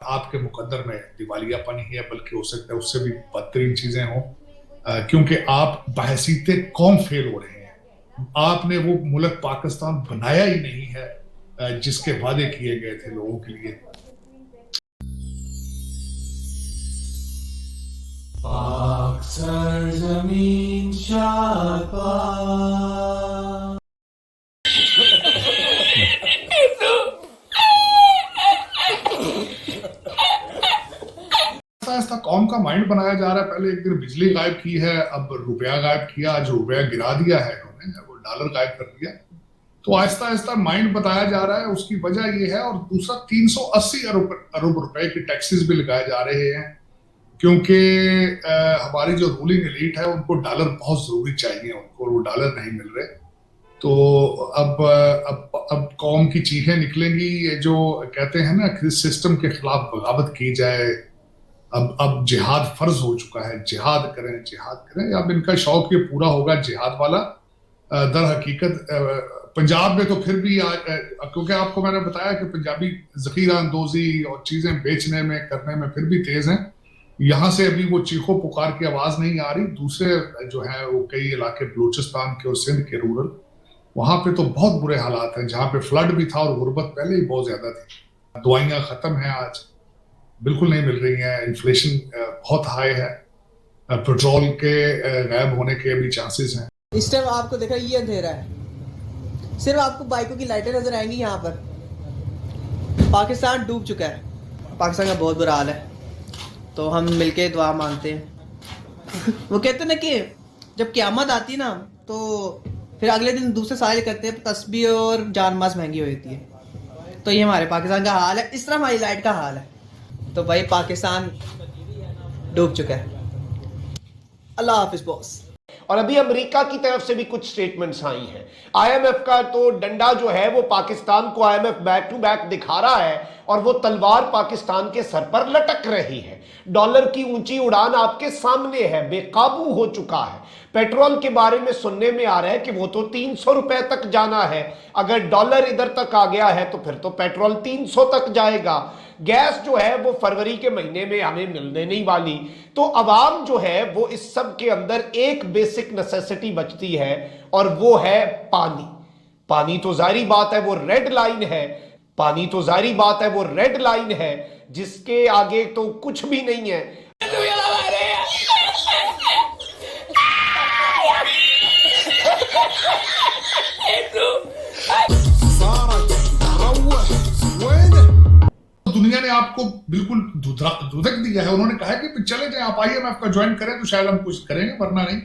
आपके मुकद्दर में दिवालियापन ही है, बल्कि हो सकता है उससे भी बदतरीन चीजें हों, क्योंकि आप बहसीते कौम फेल हो रहे हैं। आपने वो मुल्क पाकिस्तान बनाया ही नहीं है जिसके वादे किए गए थे लोगों के लिए। पाक सरजमीन शाद पाक। ऐसा कौम का माइंड बनाया जा रहा है। पहले एक दिन बिजली गायब की है, अब रुपया गायब किया, आज रुपया गिरा दिया है इन्होंने, वो डॉलर गायब कर दिया। तो आहिस्ता आहिस्ता माइंड बताया जा रहा है। उसकी वजह ये है, और दूसरा 380 अरब रुपए के टैक्सेस भी लगाए जा रहे हैं, क्योंकि हमारी जो रूलिंग एलीट है उनको डॉलर बहुत जरूरी चाहिए, उनको वो डॉलर नहीं मिल रहे। तो अब कौम की चीखें निकलेंगी। ये जो कहते हैं ना कि सिस्टम के खिलाफ बगावत की जाए, अब जिहाद फर्ज हो चुका है, जिहाद करें जिहाद करें। अब इनका शौक ये पूरा होगा जिहाद वाला। दर हकीकत पंजाब में तो फिर भी क्योंकि आपको मैंने बताया कि पंजाबी जखीरा अंदोजी और चीजें बेचने में करने में फिर भी तेज हैं। यहाँ से अभी वो चीखो पुकार की आवाज नहीं आ रही। दूसरे जो है वो कई इलाके बलूचिस्तान के और सिंध के रूरल, वहां पे तो बहुत बुरे हालात हैं, जहाँ पे फ्लड भी था और गुर्बत पहले ही बहुत ज्यादा थी। दवाइयां खत्म हैं, आज बिल्कुल नहीं मिल रही हैं। इन्फ्लेशन बहुत हाई है, पेट्रोल के गायब होने के भी चांसेस हैं। इस टाइम आपको देखा ये अंधेरा है, सिर्फ आपको बाइकों की लाइटें नजर आएंगी। यहाँ पर पाकिस्तान डूब चुका है, पाकिस्तान का बहुत बुरा हाल है। तो हम मिलके दुआ मांगते हैं। वो कहते हैं ना कि जब क़यामत आती है ना, तो फिर अगले दिन दूसरे साहिल करते हैं, तस्बीह और जान मास महंगी हो जाती है। तो ये हमारे पाकिस्तान का हाल है, इस तरह हमारी लाइट का हाल है। तो भाई पाकिस्तान डूब चुका है। अल्लाह हाफिज बॉस। और अभी अमेरिका की तरफ से भी कुछ स्टेटमेंट्स आई हैं। आईएमएफ का तो डंडा जो है वो पाकिस्तान को आईएमएफ बैक टू बैक दिखा रहा है, और वो तलवार पाकिस्तान के सर पर लटक रही है। डॉलर की ऊंची उड़ान आपके सामने है, बेकाबू हो चुका है। पेट्रोल के बारे में सुनने में आ रहा है कि वो तो 300 रुपए तक जाना है। अगर डॉलर इधर तक आ गया है तो फिर तो पेट्रोल 300 तक जाएगा। गैस जो है वो फरवरी के महीने में हमें मिलने नहीं वाली। तो अवाम जो है वो इस सब के अंदर एक बेसिक नेसेसिटी बचती है, और वो है पानी। पानी तो जारी बात है वो रेड लाइन है, पानी तो जारी बात है वो रेड लाइन है, जिसके आगे तो कुछ भी नहीं है। दुनिया ने आपको बिल्कुल धुतक दिया है। उन्होंने कहा कि चले जाए, आप आईएमएफ का ज्वाइन करें तो शायद हम कुछ करेंगे, वरना नहीं।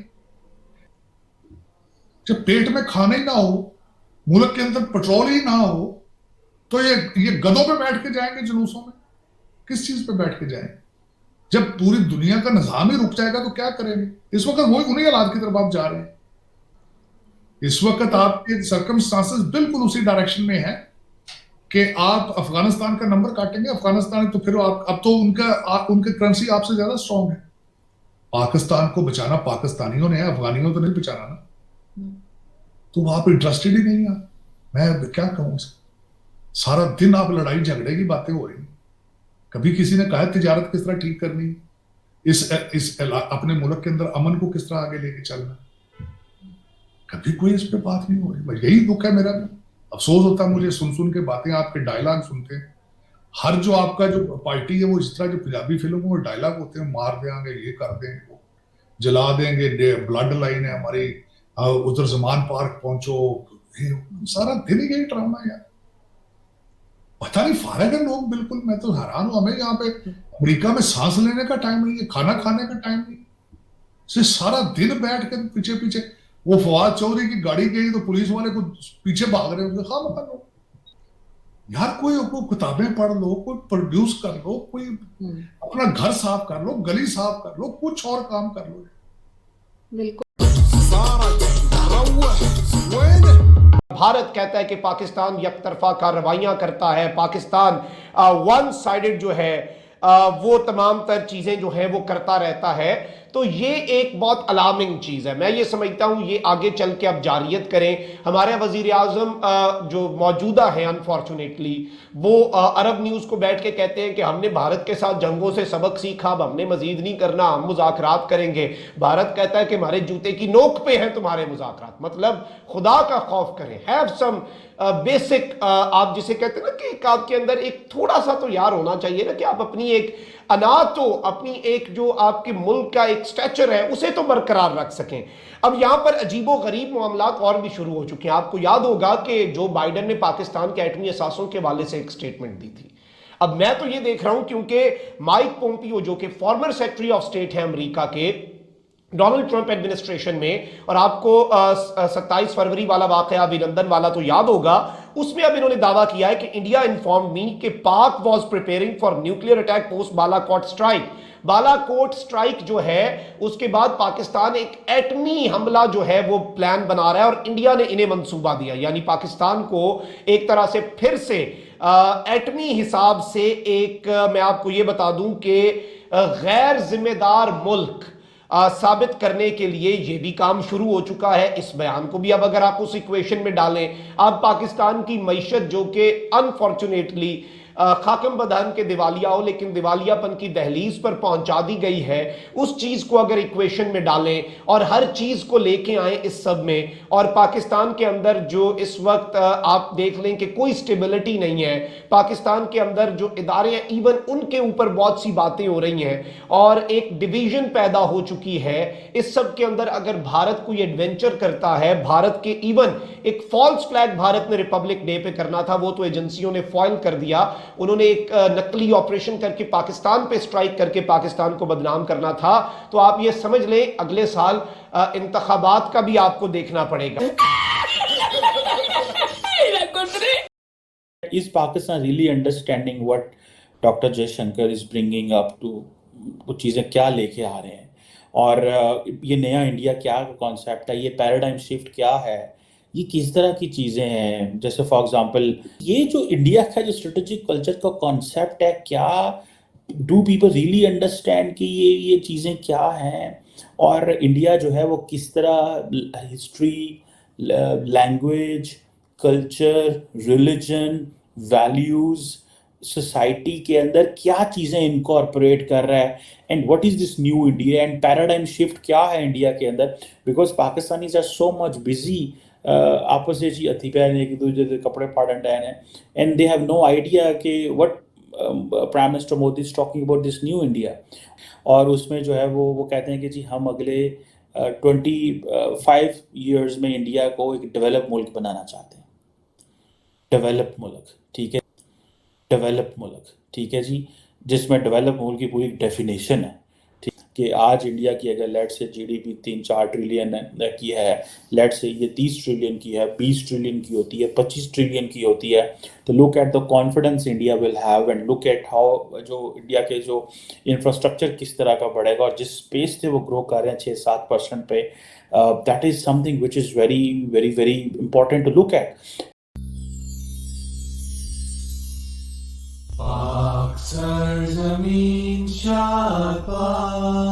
जब पेट में खाना ही ना हो, मुल्क के अंदर पेट्रोल ही ना हो, तो ये गधों पे बैठ के जाएंगे जुलूसों में? किस चीज पे बैठ के जाएंगे? जब पूरी दुनिया का निजाम ही रुक जाएगा तो क्या करेंगे? इस वक्त वही उन्हीं हालात की तरफ आप जा रहे हैं। इस वक्त आपके सर्कमस्टांसेस बिल्कुल उसी डायरेक्शन में है कि आप अफगानिस्तान का नंबर काटेंगे। अफगानिस्तान तो फिर अब तो उनके करेंसी आपसे ज्यादा स्ट्रॉन्ग है। पाकिस्तान को बचाना पाकिस्तानियों ने है, अफगानियों तो नहीं बचाना ना। तो आप इंटरेस्टेड ही नहीं है। मैं क्या कहूं, सारा दिन आप लड़ाई झगड़े की बातें हो रही। कभी किसी ने कहा तिजारत किस तरह ठीक करनी, इस अपने मुल्क के अंदर अमन को किस तरह आगे लेके चलना, कभी कोई इस पे बात नहीं हो रही। यही दुख है मेरा भी। अफसोस होता है मुझे सुन के बातें, आपके डायलॉग सुनते हैं। हर जो आपका जो पार्टी है वो इस तरह जो पंजाबी फिल्मों में डायलॉग होते हैं, मार देंगे, ये कर देंगे, वो जला देंगे, ब्लड लाइन है हमारी, उधर जमान पार्क पहुंचो, सारा दिन ही यही ड्रामा है यार। पता नहीं फारग है लोग बिल्कुल। मैं तो हैरान हूं। हमें यहाँ पे अमेरिका में सांस लेने का टाइम नहीं है, खाना खाने का टाइम नहीं, सिर्फ सारा दिन बैठ के पीछे पीछे। वो फवाद चौधरी की गाड़ी गई तो पुलिस वाले को पीछे भाग रहे होंगे। खा मत लो यार, कोई किताबें पढ़ लो, कोई प्रोड्यूस कर लो, कोई अपना घर साफ कर लो, गली साफ कर लो, कुछ और काम कर लो। बिल्कुल। भारत कहता है कि पाकिस्तान यकतरफा कार्रवाइयां करता है, पाकिस्तान वन साइडेड जो है वो तमाम तर चीजें जो है वो करता रहता है। तो ये एक बहुत अलार्मिंग चीज है। मैं ये समझता हूं ये आगे चल के अब जारियत करें। हमारे वजीर आजम जो मौजूदा है अनफॉर्चुनेटली, वो अरब न्यूज को बैठ के कहते हैं कि हमने भारत के साथ जंगों से सबक सीखा, अब हमने मजीद नहीं करना, हम मुज़ाकरात करेंगे। भारत कहता है कि हमारे जूते की नोक पे हैं तुम्हारे मुज़ाकरात। मतलब खुदा का खौफ करें, हैव सम बेसिक, आप जिसे कहते हैं ना कि एक आपके अंदर एक थोड़ा सा तो यार होना चाहिए ना कि आप अपनी एक अना तो अपनी एक जो आपके मुल्क का एक स्टैचर है उसे तो बरकरार रख सकें। अब यहां पर अजीबो गरीब मामलात और भी शुरू हो चुके हैं। आपको याद होगा कि जो बाइडन ने पाकिस्तान के एटमी असासों के हवाले से एक स्टेटमेंट दी थी। अब मैं तो ये देख रहा हूं क्योंकि माइक पोम्पियो जो कि फॉर्मर सेक्रेटरी ऑफ स्टेट है अमेरिका के डोनाल्ड ट्रंप एडमिनिस्ट्रेशन में, और आपको 27 फरवरी वाला वाकया अभिनंदन वाला तो याद होगा, उसमें अब इन्होंने दावा किया है कि इंडिया इन्फॉर्म्ड मी कि पाक was preparing for nuclear attack post Balakot strike. Balakot strike जो है उसके बाद पाकिस्तान एक एटमी हमला जो है वो प्लान बना रहा है और इंडिया ने इन्हें मंसूबा दिया। यानी पाकिस्तान को एक तरह से फिर से एटमी हिसाब से एक मैं आपको ये बता दूं कि गैर जिम्मेदार मुल्क साबित करने के लिए यह भी काम शुरू हो चुका है। इस बयान को भी अब अगर आप उस इक्वेशन में डालें, अब पाकिस्तान की मईशत जो कि अनफॉर्चुनेटली खाकम बदहन के दिवालिया हो लेकिन दिवालियापन की दहलीज पर पहुंचा दी गई है, उस चीज को अगर इक्वेशन में डालें और हर चीज को लेके आए इस सब में, और पाकिस्तान के अंदर जो इस वक्त आप देख लें कि कोई स्टेबिलिटी नहीं है, पाकिस्तान के अंदर जो इदारे हैं इवन उनके ऊपर बहुत सी बातें हो रही हैं और एक डिवीजन पैदा हो चुकी है। इस सब के अंदर अगर भारत कोई एडवेंचर करता है, भारत के इवन एक फॉल्स फ्लैग भारत ने रिपब्लिक डे पे करना था, वो तो एजेंसियों ने फॉइल कर दिया। उन्होंने एक नकली ऑपरेशन करके पाकिस्तान पे स्ट्राइक करके पाकिस्तान को बदनाम करना था। तो आप ये समझ लें अगले साल इंतखाबात का भी आपको देखना पड़ेगा। Is Pakistan really understanding what Dr. Jaishankar is bringing up to, वो चीज़ें क्या लेके आ रहे हैं, और ये नया इंडिया क्या कॉन्सेप्ट है, ये पैराडाइम शिफ्ट क्या है, ये किस तरह की चीज़ें हैं। जैसे फॉर एग्जांपल ये जो इंडिया का जो स्ट्रेटेजिक कल्चर का कॉन्सेप्ट है, क्या डू पीपल रियली अंडरस्टैंड कि ये चीज़ें क्या हैं, और इंडिया जो है वो किस तरह history, language, culture, religion, values, society के अंदर क्या चीज़ें इनकॉर्पोरेट कर रहा है, and what is this new India, and paradigm shift क्या है इंडिया के अंदर। Because Pakistanis are so much busy आपस में जी हथी पैर एक दूसरे के कपड़े फाड़न डैन है, and they have no idea कि what prime minister Modi is talking about this new India. और उसमें जो है वो कहते हैं कि जी हम अगले 25 ईयर्स में इंडिया को एक डेवलप मुल्क बनाना चाहते हैं। डेवलप मुल्क, ठीक है, डेवलप मुल्क, ठीक है जी, जिसमें डेवलप मुल्क की पूरी डेफिनेशन है, ठीक, कि आज इंडिया की अगर लेट से जीडीपी 3-4 ट्रिलियन की है, लेट से ये 30 ट्रिलियन की है, 20 ट्रिलियन की होती है, 25 ट्रिलियन की होती है, तो look at the confidence India will have, and look at how जो इंडिया के जो इंफ्रास्ट्रक्चर किस तरह का बढ़ेगा, और जिस स्पेस से वो ग्रो कर रहे हैं 6-7% पे, that is something which is very very very important to look at. पाक सरजमीन शाद पाक।